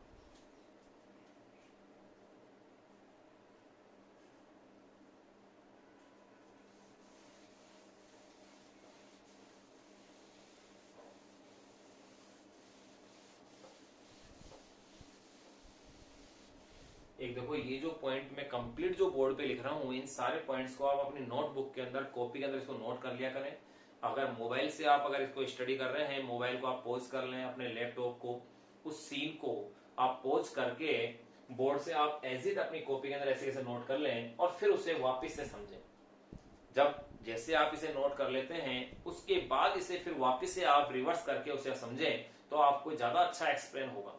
एक देखो ये जो पॉइंट मैं कंप्लीट जो बोर्ड पे लिख रहा हूँ, इन सारे पॉइंट्स को आप अपनी नोटबुक के अंदर कॉपी के अंदर इसको नोट कर लिया करें। अगर मोबाइल से आप अगर इसको स्टडी कर रहे हैं, मोबाइल को आप पॉज कर लें, अपने लैपटॉप को उस सीन को आप पॉज करके बोर्ड से आप एज इट अपनी कॉपी के अंदर ऐसे ऐसे नोट कर लें और फिर उसे वापिस से समझें। जब जैसे आप इसे नोट कर लेते हैं उसके बाद इसे फिर वापिस से आप रिवर्स करके उसे समझें तो आपको ज्यादा अच्छा एक्सप्लेन होगा।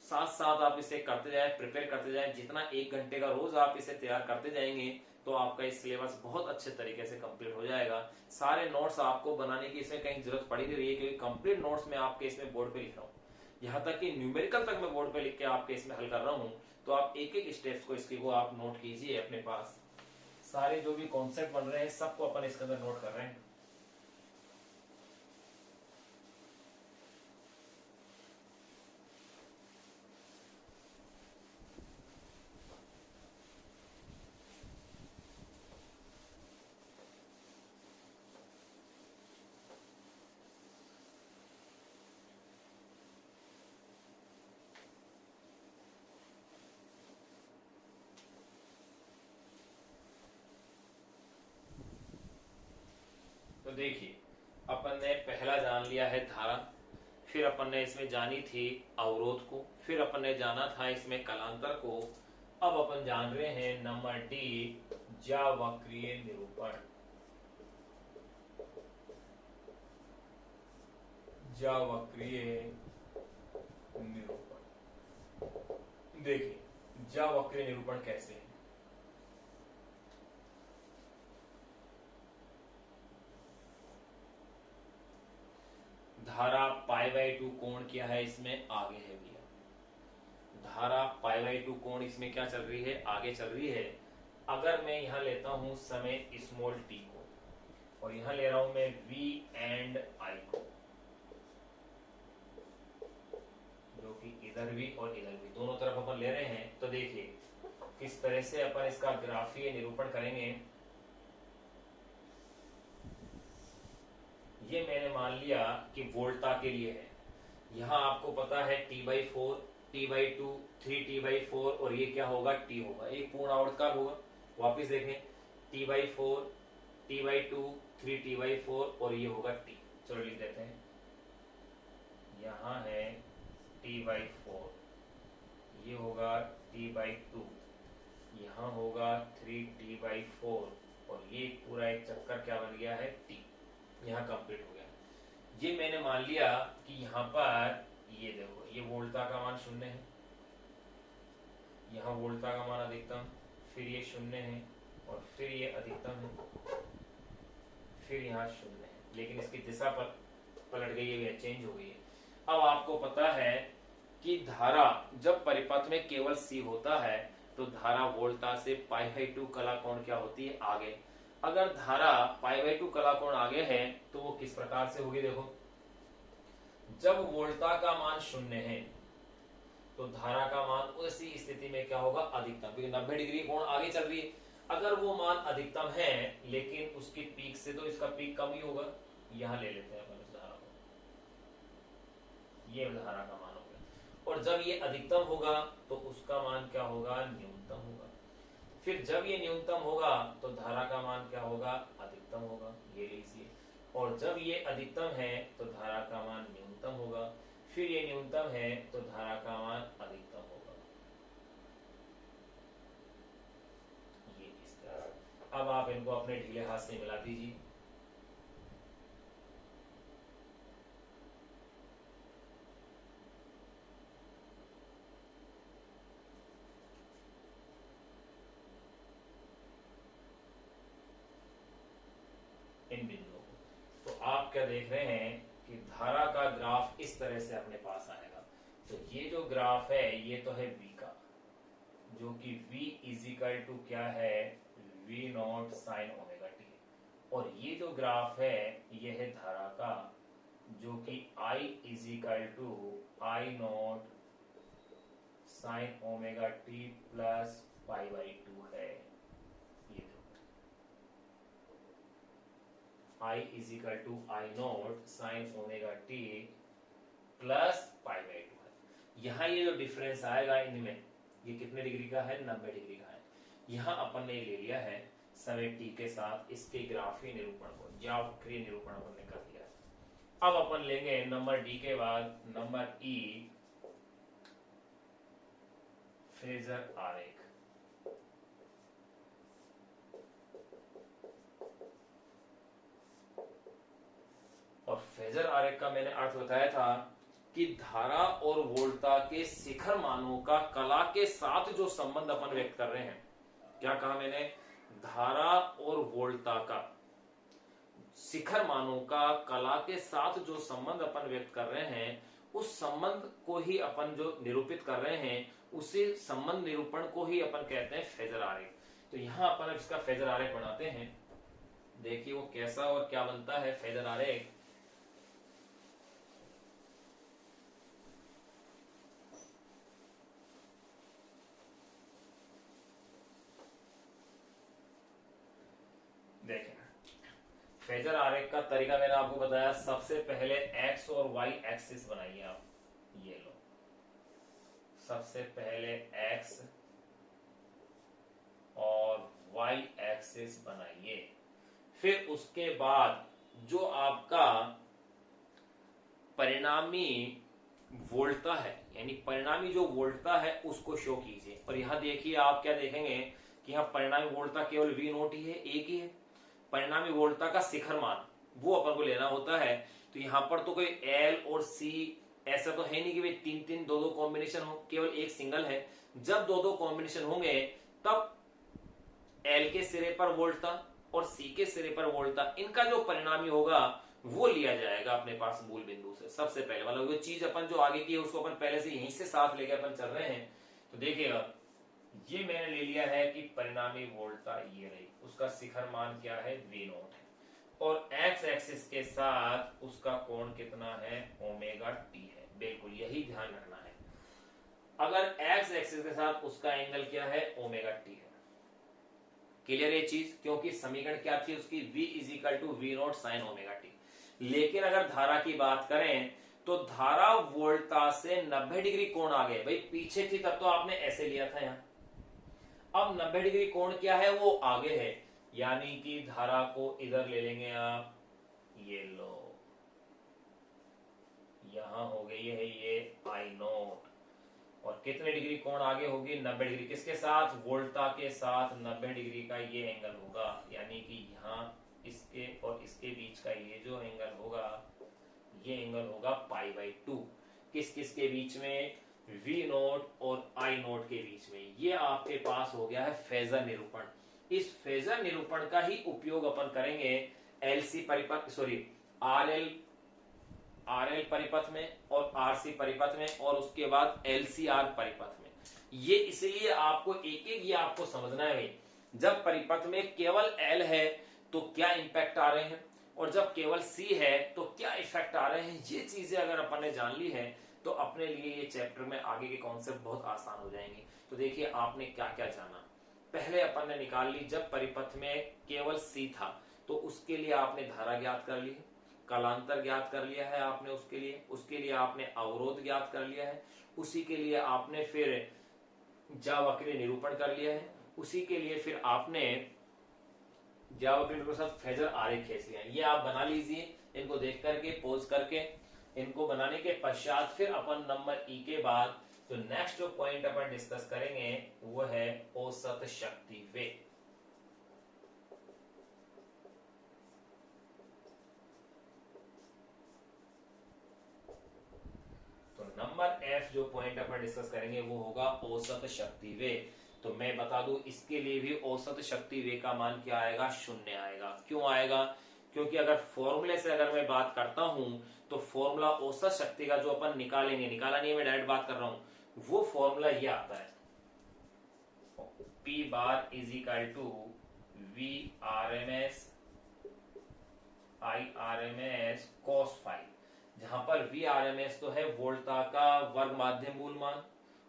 साथ साथ आप इसे करते जाएं, प्रिपेयर करते जाएं। जितना 1 घंटे का रोज आप इसे तैयार करते जाएंगे तो आपका इस सिलेबस बहुत अच्छे तरीके से कंप्लीट हो जाएगा। सारे नोट्स आपको बनाने की इसमें कहीं जरूरत पड़ी नहीं रही है, क्योंकि कंप्लीट नोट्स में आपके इसमें बोर्ड पे लिख रहा हूँ, यहाँ तक कि न्यूमेरिकल तक मैं बोर्ड पे लिख के आपके इसमें हल कर रहा हूँ। तो आप एक एक स्टेप्स को इसकी को आप नोट कीजिए अपने पास। सारे जो भी कॉन्सेप्ट बन रहे हैं सबको अपन इसके अंदर नोट कर रहे हैं। तो देखिए अपन ने पहला जान लिया है धारा, फिर अपन ने इसमें जानी थी अवरोध को, फिर अपन ने जाना था इसमें कलांतर को। अब अपन जान रहे हैं नंबर डी ज्यावक्रीय निरूपण। ज्यावक्रीय निरूपण देखिए ज्यावक्रीय निरूपण कैसे है। धारा पाई बाई टू कोण क्या है इसमें आगे है भैया, धारा पाई बाई टू कोण इसमें क्या चल रही है आगे चल रही है। अगर मैं यहां लेता हूं समय स्मॉल टी को और यहां ले रहा हूं मैं v एंड i को, जो कि इधर भी और इधर भी दोनों तरफ अपन ले रहे हैं, तो देखिए किस तरह से अपन इसका ग्राफीय निरूपण करेंगे। ये मैंने मान लिया कि वोल्टा के लिए है। यहाँ आपको पता है T/4, T/2, 3T/4 और ये क्या होगा T होगा, एक पूर्ण आवर्तकाल होगा। वापिस देखें T/4, T/2, 3T/4 और ये होगा T। चलो लिख देते हैं, यहाँ है T/4, ये होगा T/2, यहाँ होगा 3T/4 और ये पूरा एक चक्कर क्या बन गया है T। यहाँ कंप्लीट हो गया। ये मैंने मान लिया कि यहाँ पर ये देखो ये वोल्टा का मान 0 है, यहाँ वोल्टा का मान अधिकतम, फिर ये 0 है और फिर ये अधिकतम है, फिर यहाँ 0 है, लेकिन इसकी दिशा पर पलट गई है, चेंज हो गई है। अब आपको पता है कि धारा जब परिपथ में केवल C होता है तो धारा वोल्टा से π/2 कला कोण क्या होती है आगे। अगर धारा π/2 कला कोण आगे है तो वो किस प्रकार से होगी, देखो जब वोल्टा का मान 0 है तो धारा का मान उसी स्थिति में क्या होगा अधिकतम, क्योंकि 90 डिग्री कोण आगे चल रही है। अगर वो मान अधिकतम है लेकिन उसकी पीक से तो इसका पीक कम ही होगा, यहां ले लेते हैं अपन इस धारा को, ये धारा का मान हो गया। और जब ये अधिकतम होगा तो उसका मान क्या होगा न्यूनतम होगा, फिर जब ये न्यूनतम होगा तो धारा का मान क्या होगा अधिकतम होगा, ये लीजिए। और जब ये अधिकतम है तो धारा का मान न्यूनतम होगा, फिर ये न्यूनतम है तो धारा का मान अधिकतम होगा। इनको अपने ढीले हाथ से मिला दीजिए। इन बिंदुओं को तो आप क्या देख रहे हैं कि धारा का ग्राफ इस तरह से अपने पास आएगा। तो ये जो ग्राफ है ये तो है V का, जो कि V इज इक्वल टू क्या है, V nought sine omega T. और ये जो ग्राफ है ये है धारा का, जो कि I is equal to I nought sine omega T plus pi by 2 है। ये I is equal to I nought sine omega T plus pi by 2 है। यहाँ ये जो डिफरेंस आएगा इनमें, ये कितने डिग्री का है, 90 डिग्री का है। यहाँ अपन ने ले लिया है समय टी के साथ इसके ग्राफीय निरूपण को, ज्यावक्रिय निरूपण अपन ने कर लिया है। अब अपन लेंगे नंबर डी के बाद नंबर ई, फेजर आरेख। और फेजर आरेख का मैंने अर्थ बताया था कि धारा और वोल्टता के शिखर मानों का कला के साथ जो संबंध अपन व्यक्त कर रहे हैं, क्या कहा मैंने, धारा और वोल्टता का शिखर मानों का कला के साथ जो संबंध अपन व्यक्त कर रहे हैं, उस संबंध को ही अपन जो निरूपित कर रहे हैं, उसी संबंध निरूपण को ही अपन कहते हैं फेजर आरेख। तो यहां अपन इसका फेजर आरेख बनाते हैं। देखिए वो कैसा और क्या बनता है फेजर आरेख। देखें फेजर आरेख का तरीका मैंने आपको बताया। सबसे पहले एक्स और वाई एक्सिस बनाइए आप, ये लो, सबसे पहले एक्स और वाई एक्सिस बनाइए। फिर उसके बाद जो आपका परिणामी वोल्टता है, यानी परिणामी जो वोल्टता है उसको शो कीजिए। और यहां देखिए आप क्या देखेंगे कि यहां परिणामी वोल्टता केवल V नोट ही है, एक ही है। परिणामी वोल्टता का शिखर मान वो अपन को लेना होता है। तो यहां पर तो कोई L और C ऐसा तो है नहीं कि भाई तीन तीन दो दो कॉम्बिनेशन हो, केवल एक सिंगल है। जब दो दो कॉम्बिनेशन होंगे तब L के सिरे पर वोल्टता और C के सिरे पर वोल्टता, इनका जो परिणामी होगा वो लिया जाएगा अपने पास मूल बिंदु से। सबसे पहले मतलब वो चीज अपन जो आगे की है उसको अपन पहले से यहीं से साथ लेके अपन चल रहे हैं। तो देखिएगा ये मैंने ले लिया है कि परिणामी वोल्टता ये रही, उसका शिखर मान क्या है, V नोट है। और एक्स एक्सिस के साथ उसका कोण कितना है, ओमेगा टी है। बिल्कुल यही ध्यान रखना है। अगर एक्स एक्सिस के साथ उसका एंगल क्या है, ओमेगा टी है। क्लियर ये चीज, क्योंकि समीकरण क्या थी उसकी, V is equal to V nought sine omega T. लेकिन अगर धारा की बात करें तो धारा वोल्टता से 90 डिग्री कोण आ गए। भाई पीछे थी तब तो आपने ऐसे लिया था यहां, अब 90 डिग्री कोण क्या है, वो आगे है। यानी कि धारा को इधर ले लेंगे आप, ये लो, यहां हो गई है ये आई नोट। और कितने डिग्री कोण आगे होगी, 90 डिग्री। किसके साथ, वोल्टता के साथ 90 डिग्री का ये एंगल होगा। यानी कि यहां इसके और इसके बीच का ये जो एंगल होगा, ये एंगल होगा पाई बाई 2। किस किस के बीच में, V नोट और I नोट के बीच में। ये आपके पास हो गया है फेजर निरूपण। इस फेजर निरूपण का ही उपयोग अपन करेंगे LC परिपथ, सॉरी RL परिपथ में और RC परिपथ में, और उसके बाद LCR परिपथ में। ये इसलिए आपको एक एक ये आपको समझना है। जब परिपथ में केवल L है तो क्या इंपैक्ट आ रहे हैं, और जब केवल C है तो क्या इफेक्ट आ रहे हैं। ये चीजें अगर अपन ने जान ली है तो अपने लिए ये चैप्टर में आगे के कॉन्सेप्ट बहुत आसान हो जाएंगे। तो देखिए आपने क्या क्या जाना। पहले अपन ने निकाल ली, जब परिपथ में केवल C था तो उसके लिए आपने धारा ज्ञात कर ली, कालांतर ज्ञात कर लिया है आपने, उसके लिए आपने अवरोध ज्ञात कर लिया है, उसी के लिए आपने फिर ज्यावक्रिय निरूपण कर लिया है, उसी के लिए फिर आपने ज्यावक्रिय के साथ फेजर आरेख खींच लिया। ये आप बना लीजिए, इनको देख करके पोज करके। इनको बनाने के पश्चात फिर अपन नंबर ई के बाद जो नेक्स्ट जो पॉइंट अपन डिस्कस करेंगे वो है औसत शक्ति वेग। नेक्स्ट जो पॉइंट अपन डिस्कस करेंगे वो होगा औसत शक्ति वेग। तो मैं बता दूं इसके लिए भी औसत शक्ति वेग का मान क्या आएगा, 0 आएगा। क्यों आएगा, क्योंकि अगर फॉर्मूले से अगर मैं बात करता हूं तो फॉर्मूला औसत शक्ति का जो अपन निकालेंगे, निकाला नहीं मैं डायरेक्ट बात कर रहा हूं, वो फॉर्मूला ये आता है P bar is equal to V R M S I R M S cos phi, जहां पर वी आर एम एस तो है वोल्टा का वर्ग माध्य मूल मान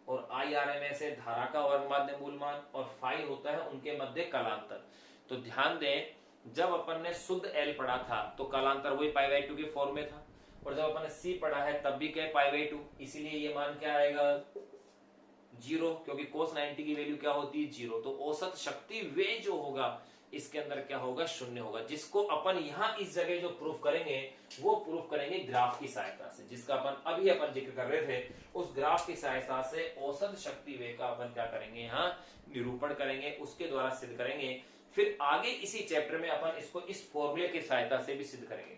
और आई आर एम एस है धारा का वर्ग माध्य मूल मान और फाई होता है उनके मध्य कलांतर। तो ध्यान दें जब अपन ने शुद्ध एल पढ़ा था तो कलांतर वही पाई बाई 2 की फॉर्म में था, और जब अपन ने सी पढ़ा है तब भी क्या पाई बाई 2, इसीलिए ये मान क्या आएगा 0, क्योंकि कोस 90 की वैल्यू क्या होती है 0। तो औसत शक्ति वे जो होगा इसके अंदर क्या होगा 0 होगा, जिसको अपन यहां इस जगह जो प्रूफ करेंगे वो प्रूफ करेंगे ग्राफ की सहायता से, जिसका अपन जिक्र कर रहे थे। उस ग्राफ की सहायता से औसत शक्ति वे का अपन क्या करेंगे यहाँ निरूपण करेंगे, उसके द्वारा सिद्ध करेंगे। फिर आगे इसी चैप्टर में अपन इसको इस फॉर्मूले की सहायता से भी सिद्ध करेंगे।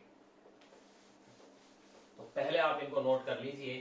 तो पहले आप इनको नोट कर लीजिए